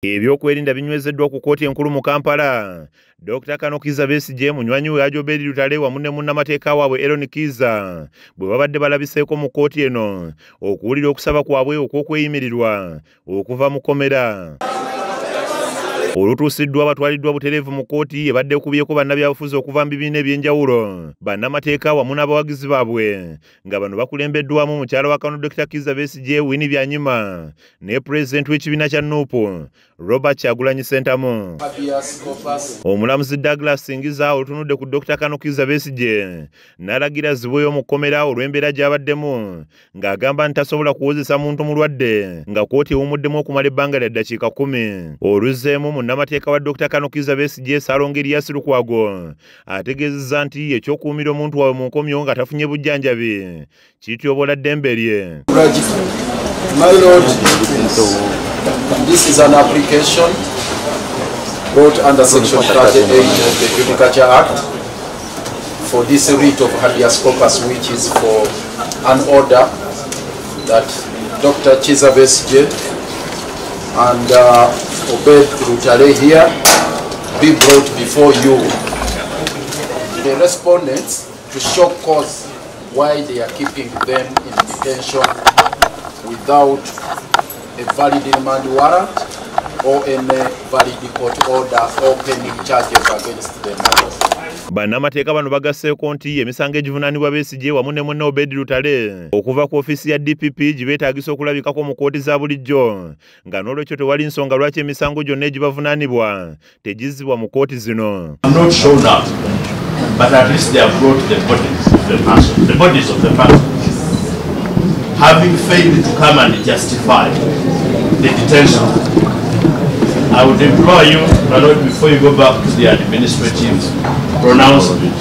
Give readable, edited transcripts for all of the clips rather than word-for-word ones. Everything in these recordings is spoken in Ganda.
Ebyokwerinda binywezeddwa ku kkooti enkulu mu Kampala. Dr. Kano Kizza Besigye munywanyi we Haji Obed Lutale wamu ne munnamateeka waabwe Aaron Kizza bwe babadde balabiseeko mu kkooti eno okuwulira okusaba kwabwe okw'okweyimirirwa okuva mu kkomera. Olutuusiddwa batwaliddwa butereevu mu kkooti ebadde ekubyeko bannabyabufuzi okuva mu bibiina eby'enjawulo, bannamateeka wamu n'abawagizi baabwe, nga bano bakulembeddwamu mukyala wa Kano Dr. Kizza Besigye Winnie Byanyima ne pulezidenti w'ekibiina kya Nuupu Robert Kyagulanyi Ssentamu. Omulamuzi Douglas Singiza olutunudde ku Dr. Kano Kizza Besigye n'alagira azibweyo mu kkomera olw'embeera gy'abaddemu, ng'agamba nti tasobola kuwozesa muntu mulwadde nga kkooti ewumuddemu okumala ebbanga lya ddakiika 10. Oluzzeemu munnamateeka wa Dr. Kano Kizza Besigye Ssaalongo Erias Lukwago ategeezezza nti ekyokuumira omuntu waabwe mu nkomyo nga tafunye bujjanjabi kityoboola ddembe lye. My Lord, this is an application brought under Section 38 of the Judicature Act for this writ of habeas corpus, which is for an order that Dr. Kizza Besigye and Obed Lutale here be brought before you. The respondents to show cause why they are keeping them in detention without a valid remand warrant or any valid court order or pending charges against them. Bannamateeka bano bagasseeko nti emisango egivunaanibwa Besigye wamu ne munne Obed Lutale okuva ku ofisi ya DPP gye beetaagisa okulabikako mu kkooti za bulijjo, nga n'olwekyo tewali nsonga lwaki emisango gyonna egibavunaanibwa tegizzibwa mu kkooti zino. But at least they have brought the bodies of the person. Having failed to come and justify the detention, I would implore you, my Lord, before you go back to the administrative pronouncement,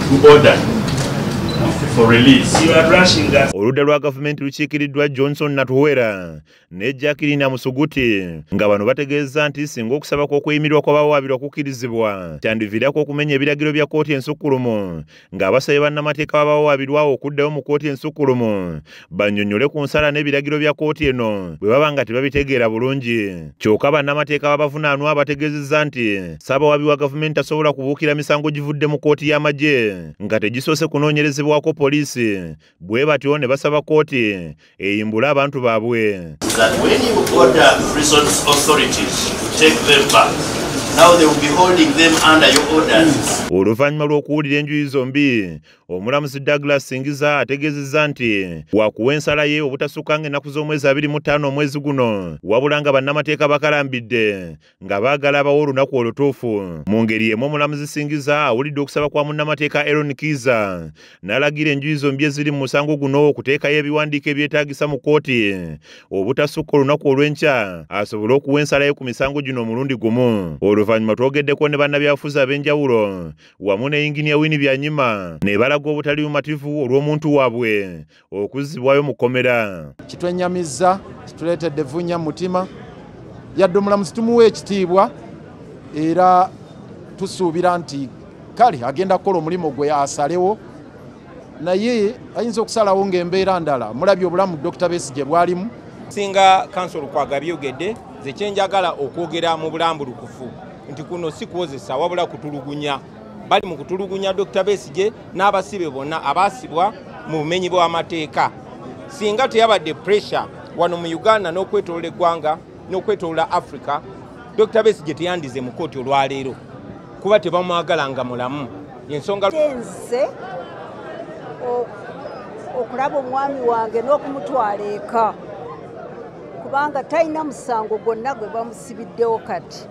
to order for release. You are rushing us. Oludda lwa gavumenti lukiikiriddwa Johnson Natuwera ne Jacqueline Musuguti nga bano bategeeza nti singa okusaba kw'okweyimirwa kw'abawaabirwa kukkirizibwa kyandiviirako okumenya ebiragiro bya kkooti ensukkulumu, ng'abasabye bannamateeka b'abawaabirwa okuddayo mu kkooti ensukkulumu bannyonnyole ku nsala n'ebiragiro bya kkooti eno bwe baba nga tebabitegeera bulungi. Kyokka bannamateeka b'abavunaanwa bategeezezza nti Ssaabawabi wa gavumenti tasobola kubuukira misango givudde mu kkooti y'amagye nga tegisoose kunoonyerezebwako poliisi, bwe batyo ne basaba kkooti eyimbule abantu baabwe. That when you order prison authorities to take them back, now they will be holding them under your orders. Oluvannyuma lw'okuwulira enjuyi zombi, omulamuzi Douglas Singiza ategeezezza nti wakuwa ensala ye obutasukka ennaku z'omwezi 25 omwezi guno, wabula nga bannamateeka bakalambidde nga baagala abawo olunaku olutuufu. Mu ngeri emu omulamuzi Singiza awulidde okusaba kwa munnamateeka Aaron Kizza n'alagira enjuyi zombi eziri mu musango guno okuteekayo ebiwandiiko ebyetaagisa mu kkooti obutasukka olunaku olw'enkya asobole okuwa ensala ye ku misango gino omulundi gumu. Oluvannyuma twogeddeko ne bannabyabufuzi ab'enjawulo wamu ne Yinginiya Winnie Byanyima ne balaga obutali bumativu olw'omuntu waabwe okuzzibwayo mu kkomera. Kitwenyamizza, kituleetedde evvunya mu mutima, yadde omulamuzi tumuwa ekitiibwa era tusuubira nti kale agenda kukola omulimu gwe asalewo, naye ayinza okusalawo ng'embeera ndala. Mulabye obulamu Dr. Besigye bwalimu. Singa Kansolo Lukwago byogedde, ze kyenjagala okwogera mu bulambulukufu nti kuno si kwozesa wabula kutulugunya. Bali mu kutulugunya Dr. Besigye n'abasibe bonna abaasibwa mu bumenyi bw'amateeka. Singa teyabadde pressure wano mu Uganda n'okwetolola eggwanga n'okwetolola Africa, Dr. Besigye teyandize mu kkooti olwaleero kuba tebamwagala nga mulamu. Yensonga nze okulaba omwami wange n'okumutwala eka kubanga talina musango gwonna gwe bamusibiddewo. Kati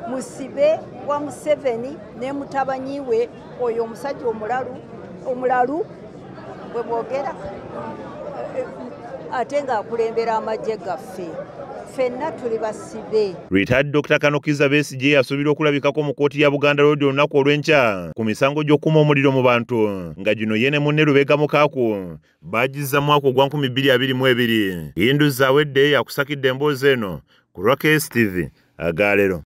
musibe wa Museveni ne mutabanyi we oyo omusajja omulalu bwe boogera ate ng'akulembera amagye gaffe. Ffenna tuli basibe. Retired Dr. Kano Kizza Besigye asuubirwa okulabikako mu kkooti ya Buganda Road olunaku olw'enkya ku misango gy'okukuma omuliro mu bantu, nga gino ye ne munne Lubega Mukaaku bagizza mwaka ogwa 2022. Yinduza awedde yakusakidde emboozi eno ku Rock TV Agaleero.